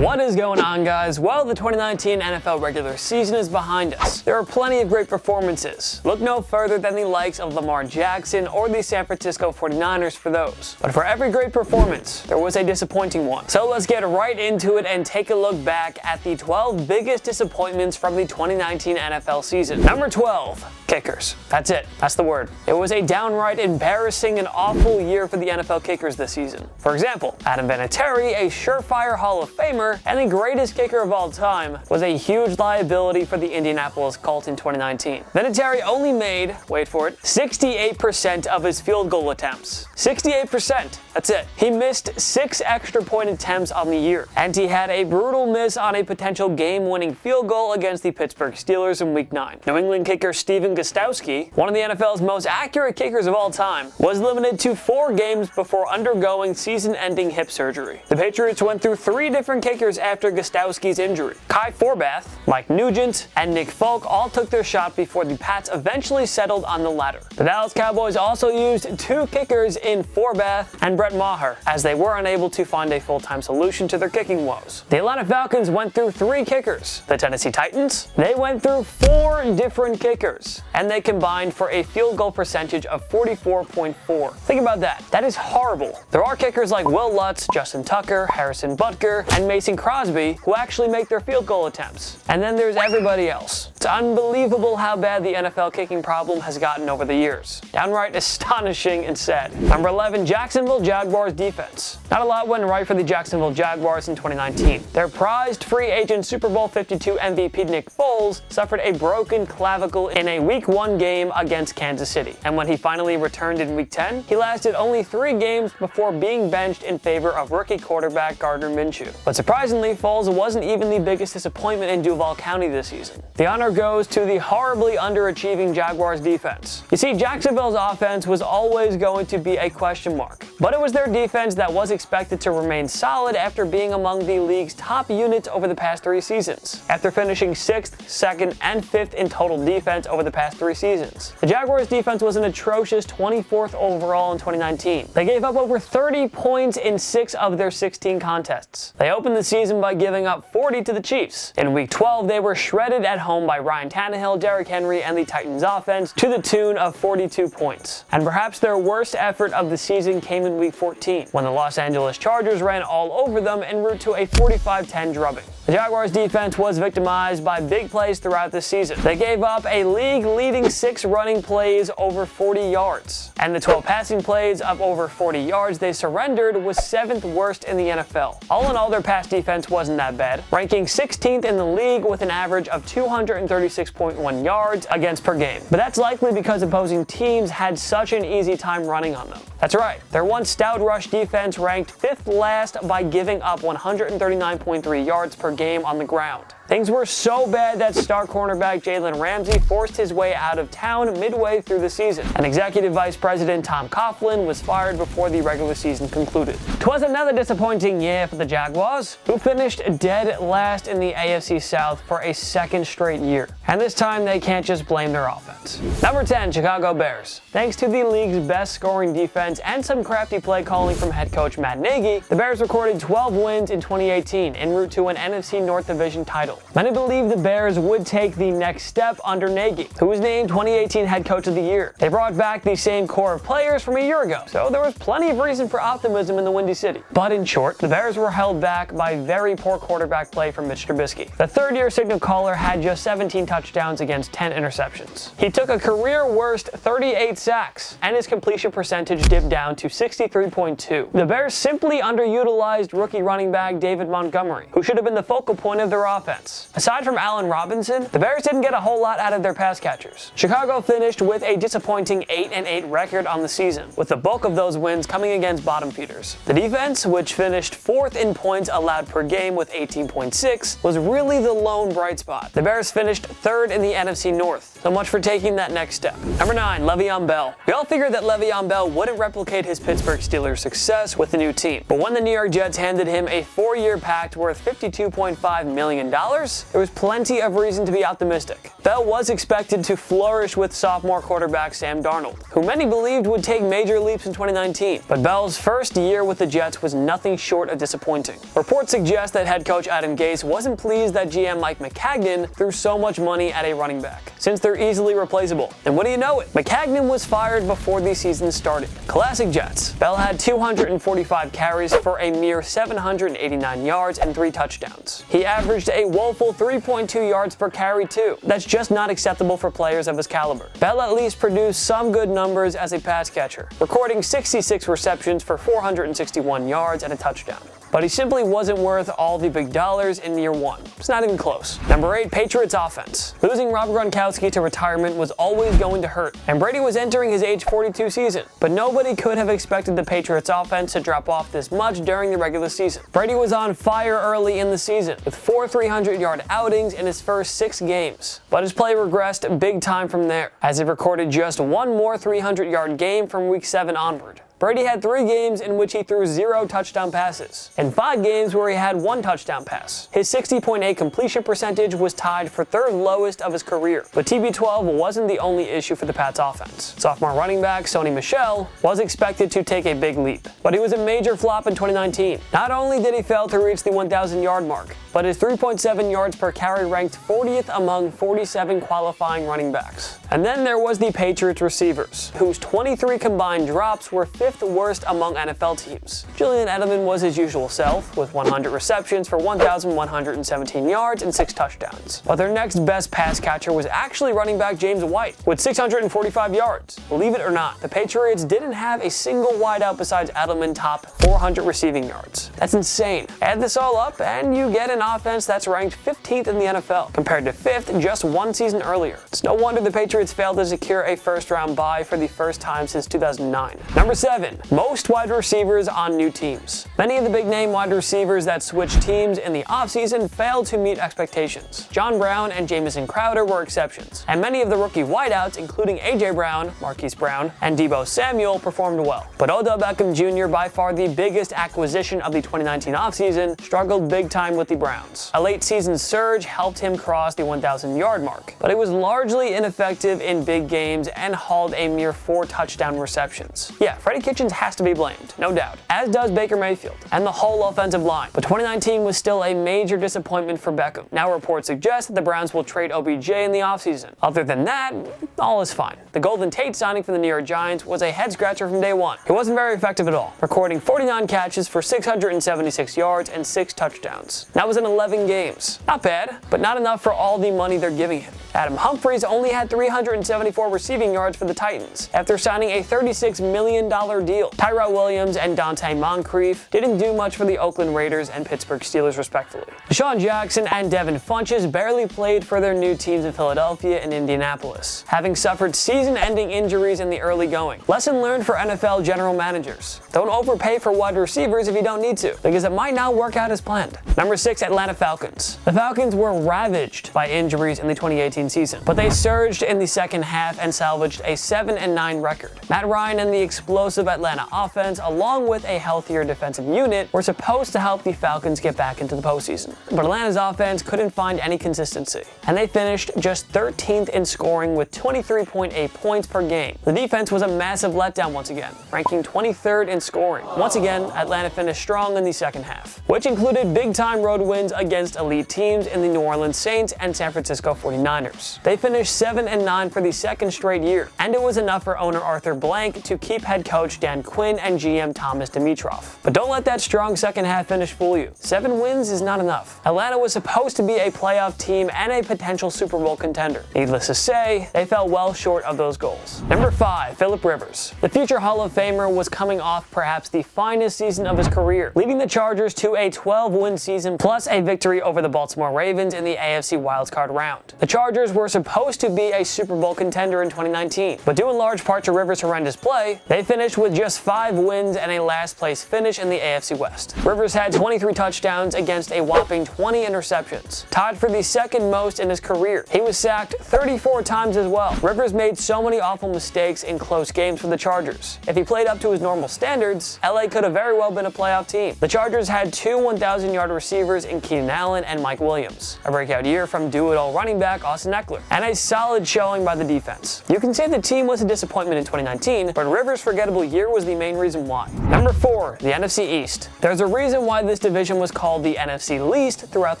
What is going on, guys? Well, the 2019 NFL regular season is behind us. There are plenty of great performances. Look no further than the likes of Lamar Jackson or the San Francisco 49ers for those. But for every great performance, there was a disappointing one. So let's get right into it and take a look back at the 12 biggest disappointments from the 2019 NFL season. Number 12, kickers. That's it. That's the word. It was a downright embarrassing and awful year for the NFL kickers this season. For example, Adam Vinatieri, a surefire Hall of Famer and the greatest kicker of all time, was a huge liability for the Indianapolis Colts in 2019. Vinatieri only made, wait for it, 68% of his field goal attempts. 68%. That's it. He missed 6 extra point attempts on the year, and he had a brutal miss on a potential game-winning field goal against the Pittsburgh Steelers in Week 9. New England kicker Stephen Gostkowski, one of the NFL's most accurate kickers of all time, was limited to 4 games before undergoing season-ending hip surgery. The Patriots went through 3 different kickers after Gostkowski's injury. Kai Forbath, Mike Nugent, and Nick Folk all took their shot before the Pats eventually settled on the latter. The Dallas Cowboys also used 2 kickers in Forbath and Brett Maher, as they were unable to find a full-time solution to their kicking woes. The Atlanta Falcons went through 3 kickers. The Tennessee Titans, they went through 4 different kickers, and they combined for a field goal percentage of 44.4. Think about that. That is horrible. There are kickers like Will Lutz, Justin Tucker, Harrison Butker, and Mason Crosby who actually make their field goal attempts. And then there's everybody else. It's unbelievable how bad the NFL kicking problem has gotten over the years. Downright astonishing and sad. Number 11, Jacksonville Jaguars Defense. Not a lot went right for the Jacksonville Jaguars in 2019. Their prized free agent Super Bowl 52 MVP Nick Foles suffered a broken clavicle in a Week 1 game against Kansas City. And when he finally returned in Week 10, he lasted only 3 games before being benched in favor of rookie quarterback Gardner Minshew. But surprisingly, Foles wasn't even the biggest disappointment in Duval County this season. The honor goes to the horribly underachieving Jaguars defense. You see, Jacksonville's offense was always going to be a question mark, but it was their defense that was expected to remain solid after being among the league's top units over the past 3 seasons. After finishing 6th, 2nd, and 5th in total defense over the past 3 seasons, the Jaguars defense was an atrocious 24th overall in 2019. They gave up over 30 points in 6 of their 16 contests. They opened the season by giving up 40 to the Chiefs. In Week 12, they were shredded at home by Ryan Tannehill, Derrick Henry, and the Titans offense to the tune of 42 points. And perhaps their worst effort of the season came in Week 14, when the Los Angeles Chargers ran all over them en route to a 45-10 drubbing. The Jaguars defense was victimized by big plays throughout the season. They gave up a league-leading 6 running plays over 40 yards, and the 12 passing plays of over 40 yards they surrendered was 7th worst in the NFL. All in all, their pass defense wasn't that bad, ranking 16th in the league with an average of 236.1 yards against per game. But that's likely because opposing teams had such an easy time running on them. That's right, their once stout rush defense ranked 5th last by giving up 139.3 yards per game on the ground. Things were so bad that star cornerback Jalen Ramsey forced his way out of town midway through the season, and Executive Vice President Tom Coughlin was fired before the regular season concluded. 'Twas another disappointing year for the Jaguars, who finished dead last in the AFC South for a 2nd straight year. And this time they can't just blame their offense. Number 10, Chicago Bears. Thanks to the league's best scoring defense and some crafty play calling from head coach Matt Nagy, the Bears recorded 12 wins in 2018 en route to an NFC North Division title. Many believed the Bears would take the next step under Nagy, who was named 2018 Head Coach of the Year. They brought back the same core of players from a year ago, so there was plenty of reason for optimism in the Windy City. But in short, the Bears were held back by very poor quarterback play from Mitch Trubisky. The 3rd-year signal caller had just 17 touchdowns against 10 interceptions. He took a career-worst 38 sacks, and his completion percentage dipped down to 63.2. The Bears simply underutilized rookie running back David Montgomery, who should have been the focal point of their offense. Aside from Allen Robinson, the Bears didn't get a whole lot out of their pass catchers. Chicago finished with a disappointing 8-8 record on the season, with the bulk of those wins coming against bottom feeders. The defense, which finished 4th in points allowed per game with 18.6, was really the lone bright spot. The Bears finished third in the NFC North. So much for taking that next step. Number 9, Le'Veon Bell. We all figured that Le'Veon Bell wouldn't replicate his Pittsburgh Steelers success with the new team. But when the New York Jets handed him a 4-year pact worth $52.5 million, there was plenty of reason to be optimistic. Bell was expected to flourish with sophomore quarterback Sam Darnold, who many believed would take major leaps in 2019. But Bell's first year with the Jets was nothing short of disappointing. Reports suggest that head coach Adam Gase wasn't pleased that GM Mike Maccagnan threw so much money at a running back, since they're easily replaceable. And what do you know it? Maccagnan was fired before the season started. Classic Jets. Bell had 245 carries for a mere 789 yards and 3 touchdowns. He averaged a woeful 3.2 yards per carry too. That's just not acceptable for players of his caliber. Bell at least produced some good numbers as a pass catcher, recording 66 receptions for 461 yards and a touchdown. But he simply wasn't worth all the big dollars in year 1. It's not even close. Number 8, Patriots Offense. Losing Rob Gronkowski to retirement was always going to hurt, and Brady was entering his age 42 season. But nobody could have expected the Patriots Offense to drop off this much during the regular season. Brady was on fire early in the season, with 4 300-yard outings in his first 6 games. But his play regressed big time from there, as he recorded just 1 more 300-yard game from Week 7 onward. Brady had 3 games in which he threw 0 touchdown passes, and 5 games where he had 1 touchdown pass. His 60.8 completion percentage was tied for 3rd lowest of his career, but TB12 wasn't the only issue for the Pats offense. Sophomore running back Sony Michel was expected to take a big leap, but he was a major flop in 2019. Not only did he fail to reach the 1,000-yard mark, but his 3.7 yards per carry ranked 40th among 47 qualifying running backs. And then there was the Patriots receivers, whose 23 combined drops were 5th worst among NFL teams. Julian Edelman was his usual self, with 100 receptions for 1,117 yards and 6 touchdowns. But their next best pass catcher was actually running back James White, with 645 yards. Believe it or not, the Patriots didn't have a single wideout besides Edelman top 400 receiving yards. That's insane. Add this all up, and you get an offense that's ranked 15th in the NFL, compared to 5th just 1 season earlier. It's no wonder the Patriots failed to secure a first-round bye for the first time since 2009. Number 7. Most wide receivers on new teams. Many of the big-name wide receivers that switched teams in the offseason failed to meet expectations. John Brown and Jamison Crowder were exceptions, and many of the rookie wideouts, including A.J. Brown, Marquise Brown, and Deebo Samuel, performed well. But Odell Beckham Jr., by far the biggest acquisition of the 2019 offseason, struggled big time with the Browns. A late-season surge helped him cross the 1,000-yard mark, but he was largely ineffective in big games and hauled a mere 4 touchdown receptions. Yeah, Freddie Kitchens has to be blamed, no doubt, as does Baker Mayfield and the whole offensive line. But 2019 was still a major disappointment for Beckham. Now reports suggest that the Browns will trade OBJ in the offseason. Other than that, all is fine. The Golden Tate signing from the New York Giants was a head-scratcher from day 1. He wasn't very effective at all, recording 49 catches for 676 yards and 6 touchdowns. That was in 11 games. Not bad, but not enough for all the money they're giving him. Adam Humphries only had 374 receiving yards for the Titans after signing a $36 million deal. Tyrell Williams and Dante Moncrief didn't do much for the Oakland Raiders and Pittsburgh Steelers respectively. Deshaun Jackson and Devin Funchess barely played for their new teams in Philadelphia and Indianapolis, having suffered season-ending injuries in the early going. Lesson learned for NFL general managers. Don't overpay for wide receivers if you don't need to, because it might not work out as planned. Number 6, Atlanta Falcons. The Falcons were ravaged by injuries in the 2018 season, but they surged in the second half and salvaged a 7-9 record. Matt Ryan and the explosive Atlanta offense, along with a healthier defensive unit, were supposed to help the Falcons get back into the postseason. But Atlanta's offense couldn't find any consistency, and they finished just 13th in scoring with 23.8 points per game. The defense was a massive letdown once again, ranking 23rd in scoring. Once again, Atlanta finished strong in the second half, which included big-time road wins against elite teams in the New Orleans Saints and San Francisco 49ers. They finished 7-9 for the second straight year, and it was enough for owner Arthur Blank to keep head coach Dan Quinn and GM Thomas Dimitroff. But don't let that strong second half finish fool you. 7 wins is not enough. Atlanta was supposed to be a playoff team and a potential Super Bowl contender. Needless to say, they fell well short of those goals. Number 5, Phillip Rivers. The future Hall of Famer was coming off perhaps the finest season of his career, leading the Chargers to a 12-win season plus a victory over the Baltimore Ravens in the AFC wildcard round. The Chargers Chargers were supposed to be a Super Bowl contender in 2019, but due in large part to Rivers' horrendous play, they finished with just 5 wins and a last-place finish in the AFC West. Rivers had 23 touchdowns against a whopping 20 interceptions, tied for the second most in his career. He was sacked 34 times as well. Rivers made so many awful mistakes in close games for the Chargers. If he played up to his normal standards, LA could have very well been a playoff team. The Chargers had 2 1,000-yard receivers in Keenan Allen and Mike Williams, a breakout year from do-it-all running back Austin Eckler, and a solid showing by the defense. You can say the team was a disappointment in 2019, but Rivers' forgettable year was the main reason why. Number 4, the NFC East. There's a reason why this division was called the NFC Least throughout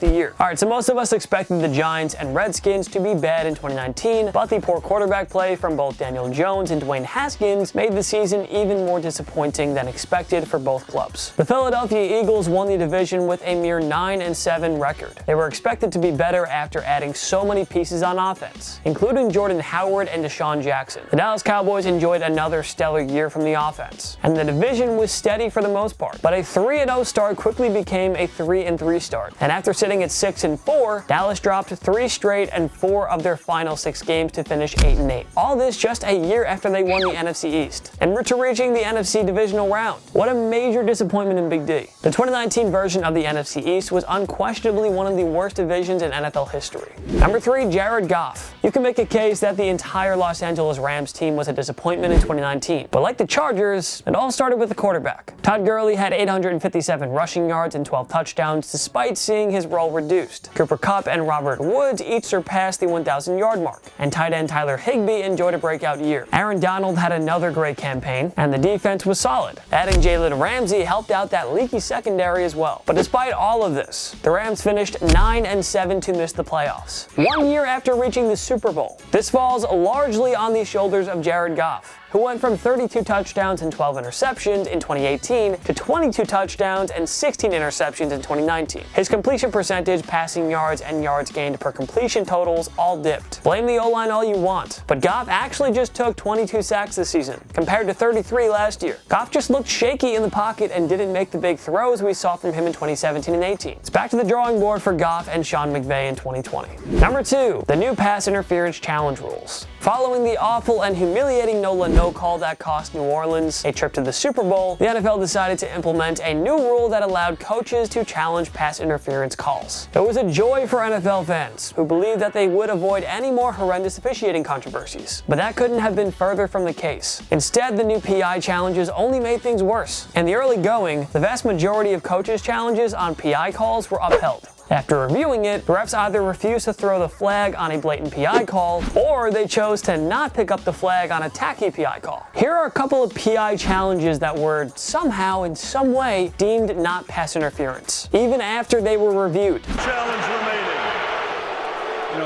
the year. Alright, so most of us expected the Giants and Redskins to be bad in 2019, but the poor quarterback play from both Daniel Jones and Dwayne Haskins made the season even more disappointing than expected for both clubs. The Philadelphia Eagles won the division with a mere 9-7 record. They were expected to be better after adding so many pieces on offense, including Jordan Howard and Deshaun Jackson. The Dallas Cowboys enjoyed another stellar year from the offense, and the division was steady for the most part, but a 3-0 start quickly became a 3-3 start, and after sitting at 6-4, Dallas dropped 3 straight and 4 of their final 6 games to finish 8-8. All this just a year after they won the NFC East, and to reaching the NFC divisional round. What a major disappointment in Big D. The 2019 version of the NFC East was unquestionably one of the worst divisions in NFL history. Number 3, Jared Goff. You can make a case that the entire Los Angeles Rams team was a disappointment in 2019, but like the Chargers, it all started with the quarterback. Todd Gurley had 857 rushing yards and 12 touchdowns despite seeing his role reduced. Cooper Kupp and Robert Woods each surpassed the 1,000-yard mark, and tight end Tyler Higbee enjoyed a breakout year. Aaron Donald had another great campaign, and the defense was solid. Adding Jalen Ramsey helped out that leaky secondary as well. But despite all of this, the Rams finished 9-7 to miss the playoffs, 1 year after reaching the Super Bowl. This falls largely on the shoulders of Jared Goff, who went from 32 touchdowns and 12 interceptions in 2018 to 22 touchdowns and 16 interceptions in 2019. His completion percentage, passing yards, and yards gained per completion totals all dipped. Blame the O-line all you want, but Goff actually just took 22 sacks this season, compared to 33 last year. Goff just looked shaky in the pocket and didn't make the big throws we saw from him in 2017 and 18. It's back to the drawing board for Goff and Sean McVay in 2020. Number 2, the new pass interference challenge rules. Following the awful and humiliating no call that cost New Orleans a trip to the Super Bowl, the NFL decided to implement a new rule that allowed coaches to challenge pass interference calls. It was a joy for NFL fans, who believed that they would avoid any more horrendous officiating controversies. But that couldn't have been further from the case. Instead, the new PI challenges only made things worse. In the early going, the vast majority of coaches' challenges on PI calls were upheld. After reviewing it, refs either refused to throw the flag on a blatant PI call, or they chose to not pick up the flag on a tacky PI call. Here are a couple of PI challenges that were somehow, in some way, deemed not pass interference, even after they were reviewed. Challenge remaining.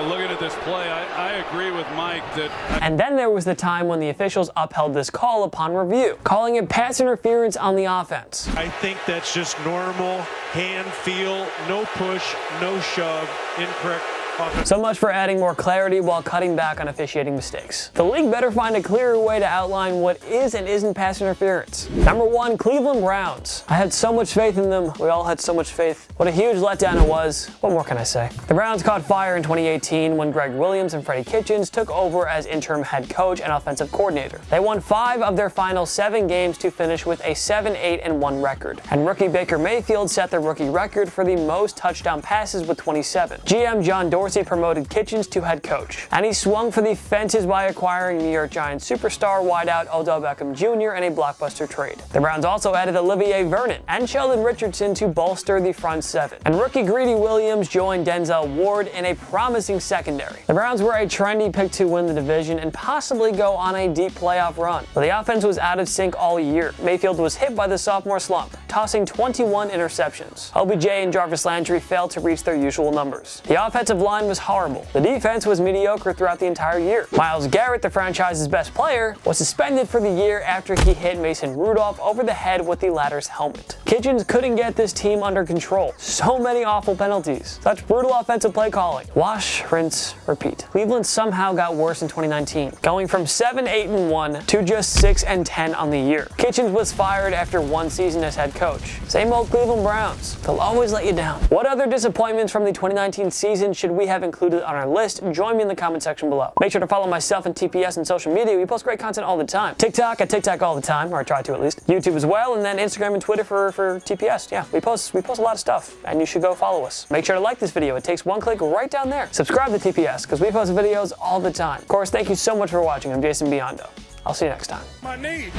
Looking at this play, I agree with Mike that... And then there was the time when the officials upheld this call upon review, calling it pass interference on the offense. I think that's just normal hand feel, no push, no shove, incorrect. So much for adding more clarity while cutting back on officiating mistakes. The league better find a clearer way to outline what is and isn't pass interference. Number 1, Cleveland Browns. I had so much faith in them. We all had so much faith. What a huge letdown it was. What more can I say? The Browns caught fire in 2018 when Greg Williams and Freddie Kitchens took over as interim head coach and offensive coordinator. They won 5 of their final 7 games to finish with a 7-8-1 record. And rookie Baker Mayfield set the rookie record for the most touchdown passes with 27. GM John Dorsey promoted Kitchens to head coach, and he swung for the fences by acquiring New York Giants superstar wideout Odell Beckham Jr. in a blockbuster trade. The Browns also added Olivier Vernon and Sheldon Richardson to bolster the front 7, and rookie Greedy Williams joined Denzel Ward in a promising secondary. The Browns were a trendy pick to win the division and possibly go on a deep playoff run, but the offense was out of sync all year. Mayfield was hit by the sophomore slump, tossing 21 interceptions. OBJ and Jarvis Landry failed to reach their usual numbers. The offensive line was horrible. The defense was mediocre throughout the entire year. Myles Garrett, the franchise's best player, was suspended for the year after he hit Mason Rudolph over the head with the latter's helmet. Kitchens couldn't get this team under control. So many awful penalties. Such brutal offensive play calling. Wash, rinse, repeat. Cleveland somehow got worse in 2019, going from 7-8-1 to just 6-10 on the year. Kitchens was fired after 1 season as head coach, coach. Same old Cleveland Browns. They'll always let you down. What other disappointments from the 2019 season should we have included on our list? Join me in the comment section below. Make sure to follow myself and TPS on social media. We post great content all the time. TikTok, I TikTok all the time, or I try to at least. YouTube as well, and then Instagram and Twitter for TPS. Yeah, we post a lot of stuff, and you should go follow us. Make sure to like this video. It takes one click right down there. Subscribe to TPS, because we post videos all the time. Of course, thank you so much for watching. I'm Jason Biondo. I'll see you next time. My knee.